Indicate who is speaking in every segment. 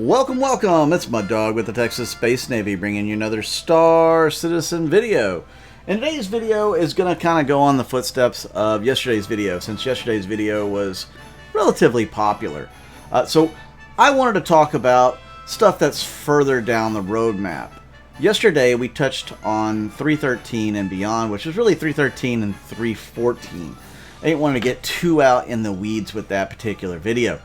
Speaker 1: Welcome, it's Mud Dog with the Texas Space Navy bringing you another Star Citizen video. And today's video is going to kind of go on the footsteps of yesterday's video, since yesterday's video was relatively popular. So I wanted to talk about stuff that's further down the roadmap. Yesterday we touched on 3.13 and beyond, which is really 3.13 and 3.14. I didn't want to get too out in the weeds with that particular video.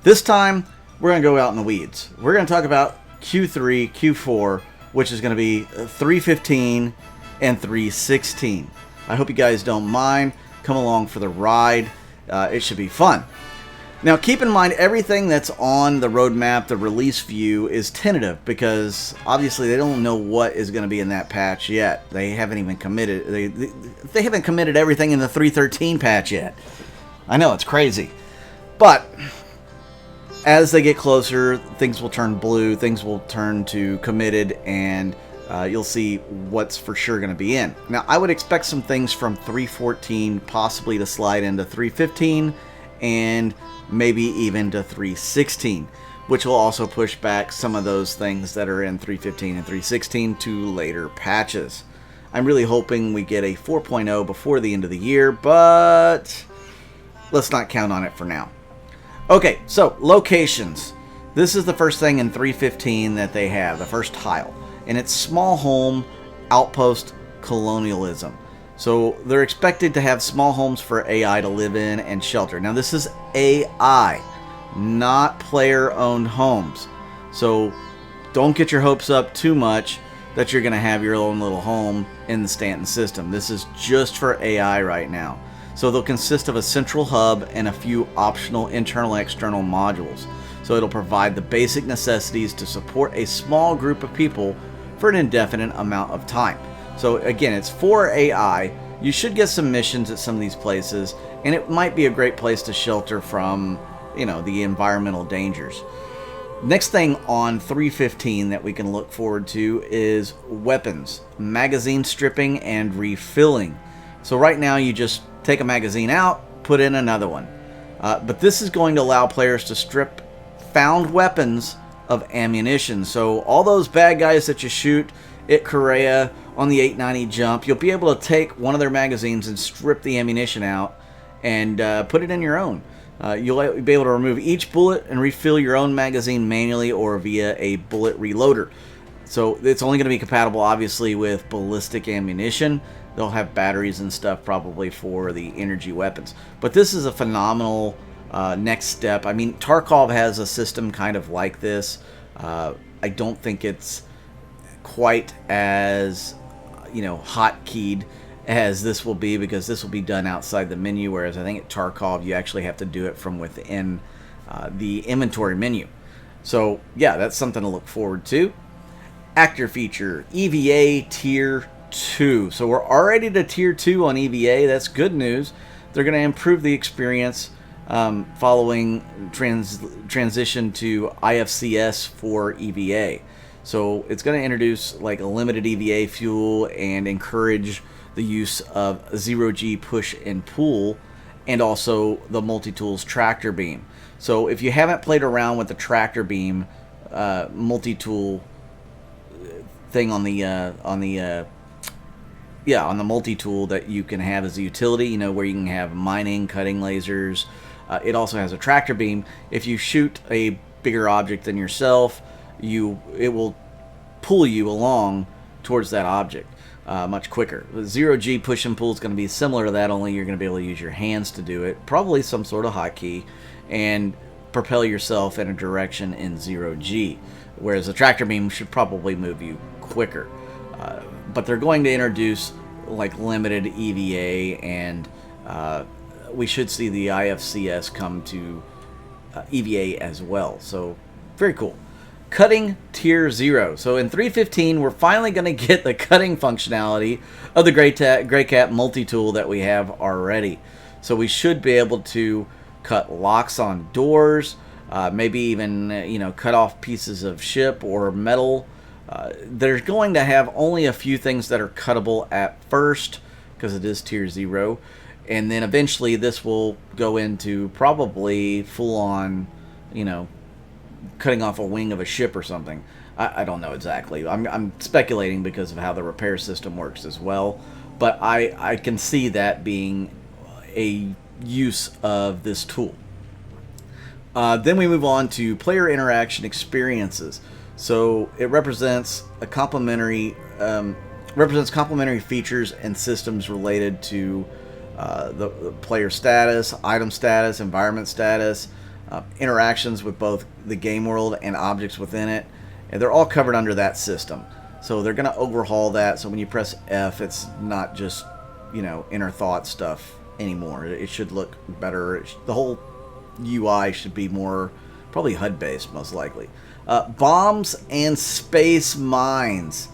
Speaker 1: This time, we're going to go out in the weeds. We're going to talk about Q3, Q4, which is going to be 3.15 and 3.16. I hope you guys don't mind. Come along for the ride. It should be fun. Now, keep in mind, everything that's on the roadmap, the release view, is tentative because obviously they don't know what is going to be in that patch yet. They haven't even committed. They haven't committed everything in the 3.13 patch yet. I know, it's crazy. But as they get closer, things will turn blue, things will turn to committed, and you'll see what's for sure going to be in. Now, I would expect some things from 3.14 possibly to slide into 3.15 and maybe even to 3.16, which will also push back some of those things that are in 3.15 and 3.16 to later patches. I'm really hoping we get a 4.0 before the end of the year, but let's not count on it for now. Okay, so locations. This is the first thing in 3.15 that they have, the first tile. And it's small home outpost colonialism. So they're expected to have small homes for AI to live in and shelter. Now this is AI, not player-owned homes. So don't get your hopes up too much that you're going to have your own little home in the Stanton system. This is just for AI right now. So they'll consist of a central hub and a few optional internal and external modules. So it'll provide the basic necessities to support a small group of people for an indefinite amount of time. So again, it's for AI. You should get some missions at some of these places, and it might be a great place to shelter from, you know, the environmental dangers. Next thing on 3.15 that we can look forward to is weapons, magazine stripping, and refilling. So right now you just take a magazine out, put in another one. But this is going to allow players to strip found weapons of ammunition. So all those bad guys that you shoot at Korea on the 890 jump, you'll be able to take one of their magazines and strip the ammunition out and put it in your own. You'll be able to remove each bullet and refill your own magazine manually or via a bullet reloader. So it's only going to be compatible, obviously, with ballistic ammunition. They'll have batteries and stuff probably for the energy weapons. But this is a phenomenal next step. I mean, Tarkov has a system kind of like this. I don't think it's quite as, you know, hotkeyed as this will be, because this will be done outside the menu, whereas I think at Tarkov you actually have to do it from within the inventory menu. So yeah, that's something to look forward to. Actor feature, EVA Tier 2. So we're already to Tier 2 on EVA. That's good news. They're going to improve the experience following transition to IFCS for EVA. So it's going to introduce like a limited EVA fuel and encourage the use of 0G push and pull, and also the multi-tools tractor beam. So if you haven't played around with the tractor beam multi-tool thing on the multi-tool that you can have as a utility, you know, where you can have mining, cutting lasers. It also has a tractor beam. If you shoot a bigger object than yourself, it will pull you along towards that object much quicker. The 0G push and pull is going to be similar to that, only you're going to be able to use your hands to do it, probably some sort of hotkey, and propel yourself in a direction in 0G, whereas the tractor beam should probably move you quicker. But they're going to introduce like limited EVA, and we should see the IFCS come to EVA as well. So very cool. Cutting Tier 0. So in 3.15, we're finally going to get the cutting functionality of the Greycat multi-tool that we have already. So we should be able to cut locks on doors, maybe even cut off pieces of ship or metal. They're going to have only a few things that are cuttable at first, because it is Tier 0. And then eventually this will go into probably full-on, cutting off a wing of a ship or something. I don't know exactly. I'm speculating because of how the repair system works as well. But I can see that being a use of this tool. Then we move on to player interaction experiences. So it represents a complementary features and systems related to the player status, item status, environment status, interactions with both the game world and objects within it. And they're all covered under that system. So they're going to overhaul that. So when you press F, it's not just, inner thought stuff anymore. It should look better. The whole UI should be more probably HUD-based, most likely. Bombs and space mines.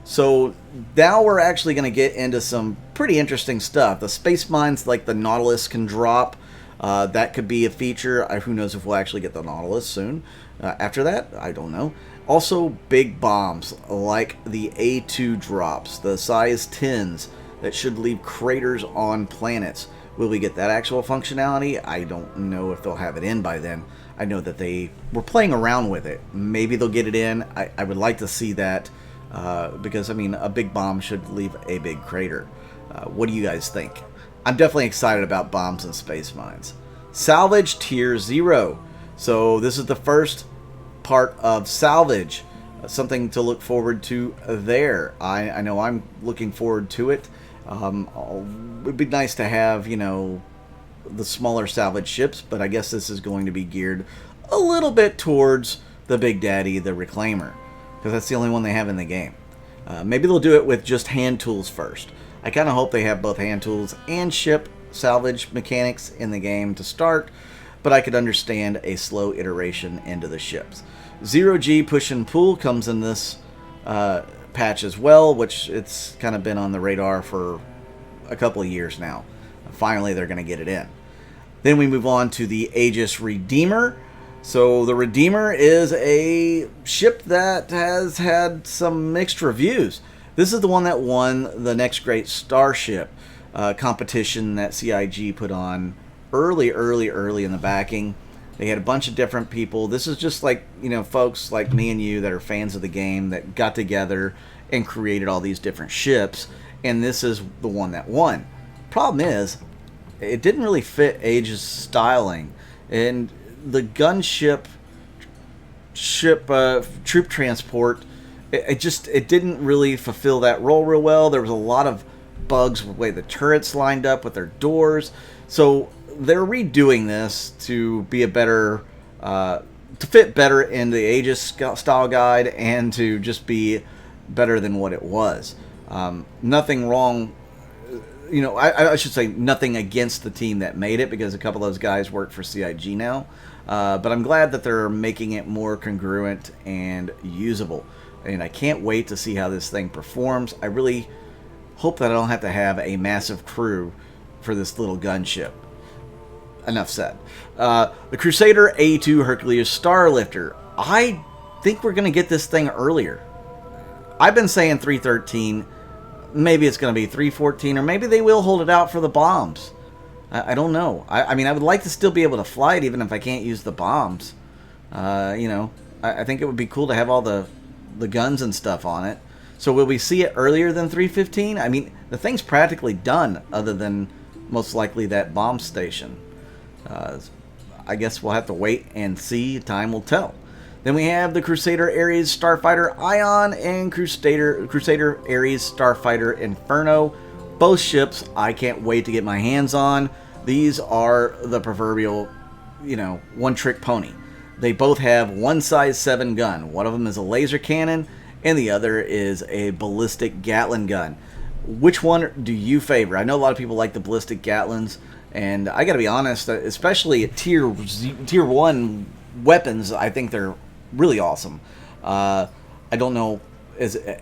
Speaker 1: So now we're actually going to get into some pretty interesting stuff. The space mines, like the Nautilus, can drop. That could be a feature. Who knows if we'll actually get the Nautilus soon. After that, I don't know. Also, big bombs like the A2 drops, the size 10s that should leave craters on planets. Will we get that actual functionality? I don't know if they'll have it in by then. I know that they were playing around with it. Maybe they'll get it in. I would like to see that because, a big bomb should leave a big crater. What do you guys think? I'm definitely excited about bombs and space mines. Salvage Tier 0. So this is the first part of salvage, something to look forward to there. I know I'm looking forward to it. It'd be nice to have, the smaller salvage ships, but I guess this is going to be geared a little bit towards the Big Daddy, the Reclaimer, because that's the only one they have in the game. Maybe they'll do it with just hand tools first. I kind of hope they have both hand tools and ship salvage mechanics in the game to start, but I could understand a slow iteration into the ships. 0G push and pull comes in this patch as well, which it's kind of been on the radar for a couple of years now. Finally, they're going to get it in. Then we move on to the Aegis Redeemer. So the Redeemer is a ship that has had some mixed reviews. This is the one that won the Next Great Starship competition that CIG put on early in the backing. They had a bunch of different people. This is just like, folks like me and you that are fans of the game that got together and created all these different ships. And this is the one that won. Problem is, it didn't really fit Aegis styling. And the gunship troop transport, it didn't really fulfill that role real well. There was a lot of bugs with the way the turrets lined up with their doors. So they're redoing this to be a better, to fit better in the Aegis style guide and to just be better than what it was. Nothing wrong, I should say nothing against the team that made it, because a couple of those guys work for CIG now. But I'm glad that they're making it more congruent and usable. And I can't wait to see how this thing performs. I really hope that I don't have to have a massive crew for this little gunship. Enough said. The Crusader A2 Hercules Starlifter. I think we're going to get this thing earlier. I've been saying 313. Maybe it's going to be 314, or maybe they will hold it out for the bombs. I don't know. I would like to still be able to fly it even if I can't use the bombs. I think it would be cool to have all the guns and stuff on it. So will we see it earlier than 315? The thing's practically done, other than most likely that bomb station. I guess we'll have to wait and see. Time will tell. Then we have the Crusader Ares Starfighter Ion and Crusader Ares Starfighter Inferno. Both ships I can't wait to get my hands on. These are the proverbial, one-trick pony. They both have one size 7 gun. One of them is a laser cannon, and the other is a ballistic Gatling gun. Which one do you favor? I know a lot of people like the ballistic Gatlings, and I gotta be honest, especially at tier 1 weapons, I think they're really awesome. I don't know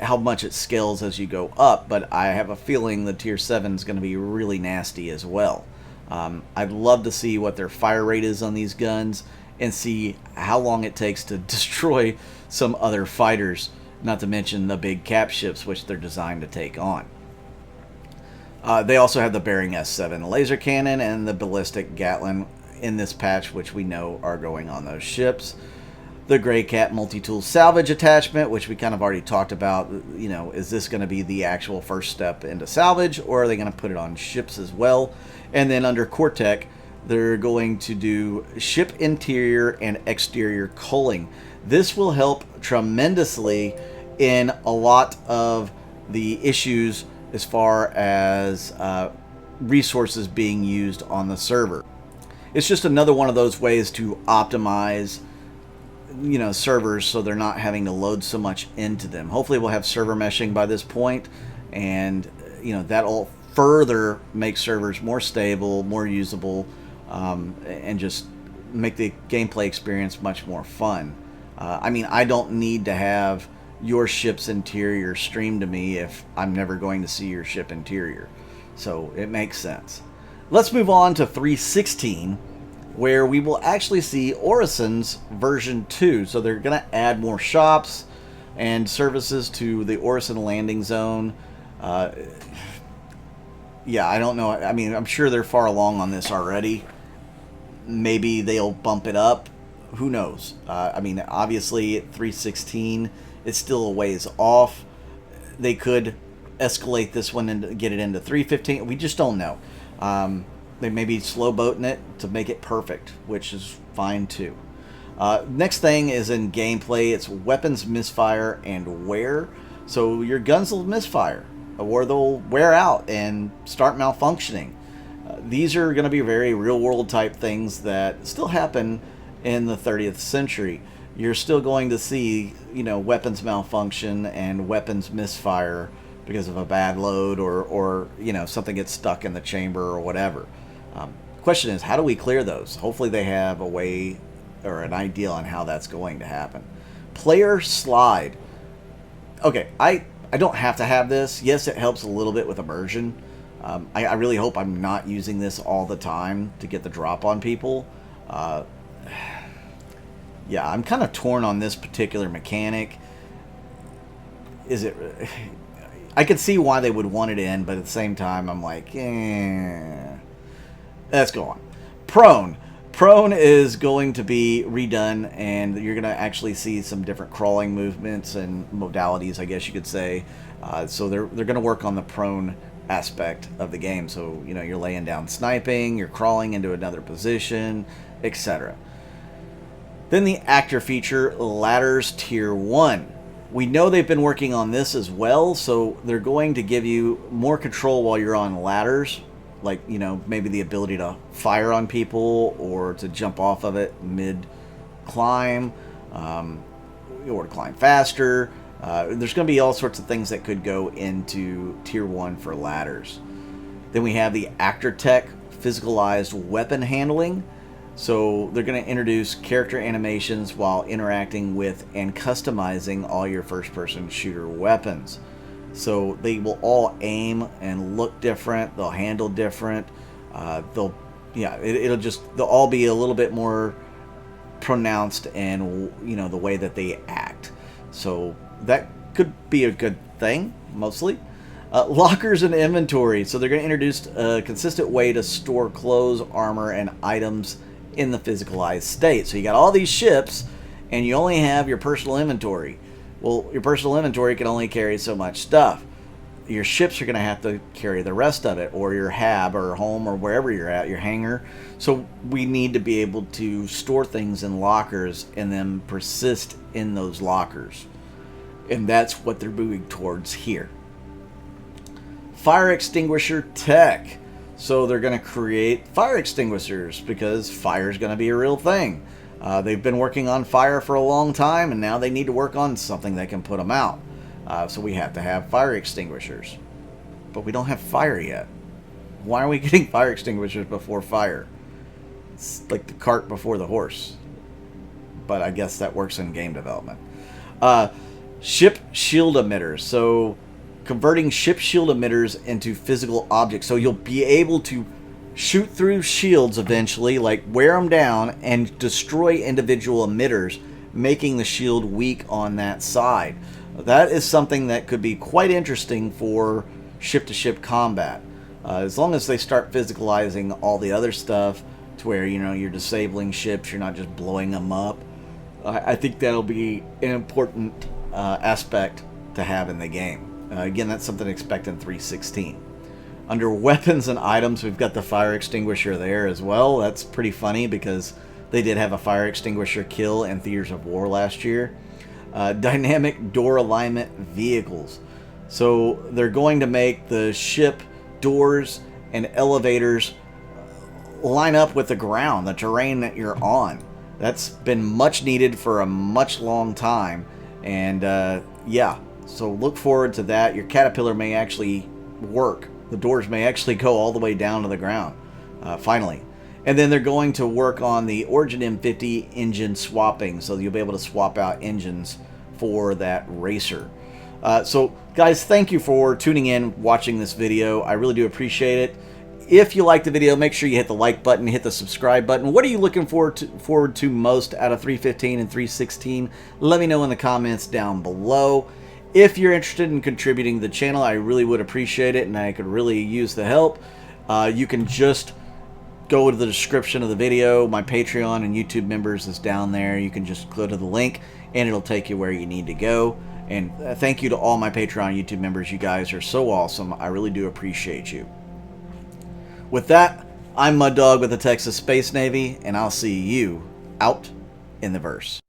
Speaker 1: how much it scales as you go up, but I have a feeling the tier 7 is going to be really nasty as well. I'd love to see what their fire rate is on these guns and see how long it takes to destroy some other fighters, not to mention the big cap ships which they're designed to take on. They also have the Bearing S7 laser cannon and the ballistic Gatling in this patch, which we know are going on those ships. the Gray Cat multi-tool salvage attachment, which we kind of already talked about. You know, is this going to be the actual first step into salvage, or are they going to put it on ships as well? And then under core tech, they're going to do ship interior and exterior culling. This will help tremendously in a lot of the issues as far as resources being used on the server. It's just another one of those ways to optimize, you know, servers so they're not having to load so much into them. Hopefully we'll have server meshing by this point, and you know, that'll further make servers more stable, more usable, and just make the gameplay experience much more fun. I mean, I don't need to have your ship's interior streamed to me if I'm never going to see your ship interior. So it makes sense. Let's move on to 3.16, where we will actually see Orison's version 2. So they're going to add more shops and services to the Orison landing zone. Yeah, I don't know. I mean, I'm sure they're far along on this already. Maybe they'll bump it up. Who knows? I mean, obviously at 3.16, it's still a ways off. They could escalate this one and get it into 3.15. We just don't know. They may be slow boating it to make it perfect, which is fine too. Next thing is in gameplay. It's weapons misfire and wear. So your guns will misfire, or they'll wear out and start malfunctioning. These are going to be very real-world type things that still happen in the 30th century. You're still going to see, you know, weapons malfunction and weapons misfire because of a bad load, or you know, something gets stuck in the chamber or whatever. Question is, how do we clear those? Hopefully they have a way or an idea on how that's going to happen. Player slide. Okay, I don't have to have this. Yes, it helps a little bit with immersion. I really hope I'm not using this all the time to get the drop on people. Yeah, I'm kind of torn on this particular mechanic. Is it... I could see why they would want it in, but at the same time, I'm like, Let's go on. Prone. Prone is going to be redone, and you're going to actually see some different crawling movements and modalities, I guess you could say. So they're going to work on the prone aspect of the game. So, you know, you're laying down sniping, you're crawling into another position, etc. Then the actor feature, Ladders Tier 1. We know they've been working on this as well, so they're going to give you more control while you're on ladders. Like, you know, maybe the ability to fire on people or to jump off of it mid-climb, or to climb faster. There's going to be all sorts of things that could go into Tier 1 for ladders. Then we have the Actor Tech physicalized weapon handling. So they're going to introduce character animations while interacting with and customizing all your first-person shooter weapons. So they will all aim and look different. They'll handle different. They'll all be a little bit more pronounced in, you know, the way that they act. So that could be a good thing, mostly. Lockers and inventory. So they're going to introduce a consistent way to store clothes, armor, and items in the physicalized state. So you got all these ships, and you only have your personal inventory. Well, your personal inventory can only carry so much stuff. Your ships are going to have to carry the rest of it, or your hab or home or wherever you're at, your hangar. So we need to be able to store things in lockers and then persist in those lockers. And that's what they're moving towards here. Fire extinguisher tech. So they're going to create fire extinguishers because fire is going to be a real thing. They've been working on fire for a long time, and now they need to work on something that can put them out. So we have to have fire extinguishers. But we don't have fire yet. Why are we getting fire extinguishers before fire? It's like the cart before the horse. But I guess that works in game development. Ship shield emitters. So converting ship shield emitters into physical objects. So you'll be able to shoot through shields eventually, like wear them down and destroy individual emitters, making the shield weak on that side. That is something that could be quite interesting for ship-to-ship combat. As long as they start physicalizing all the other stuff to where, you know, you're disabling ships, you're not just blowing them up. I think that'll be an important aspect to have in the game. Again, that's something to expect in 3.16. Under weapons and items, we've got the fire extinguisher there as well. That's pretty funny because they did have a fire extinguisher kill in Theaters of War last year. Dynamic door alignment vehicles. So they're going to make the ship doors and elevators line up with the ground, the terrain that you're on. That's been much needed for a much long time. And yeah, so look forward to that. Your caterpillar may actually work. The doors may actually go all the way down to the ground, finally. And then they're going to work on the Origin M50 engine swapping, so you'll be able to swap out engines for that racer. So guys, thank you for tuning in, watching this video. I really do appreciate it. If you like the video, make sure you hit the like button, hit the subscribe button. What are you looking forward to most out of 3.15 and 3.16? Let me know in the comments down below. If you're interested in contributing to the channel, I really would appreciate it, and I could really use the help. You can just go to the description of the video. My Patreon and YouTube members is down there. You can just go to the link, and it'll take you where you need to go. And thank you to all my Patreon YouTube members. You guys are so awesome. I really do appreciate you. With that, I'm Mud Dog with the Texas Space Navy, and I'll see you out in the verse.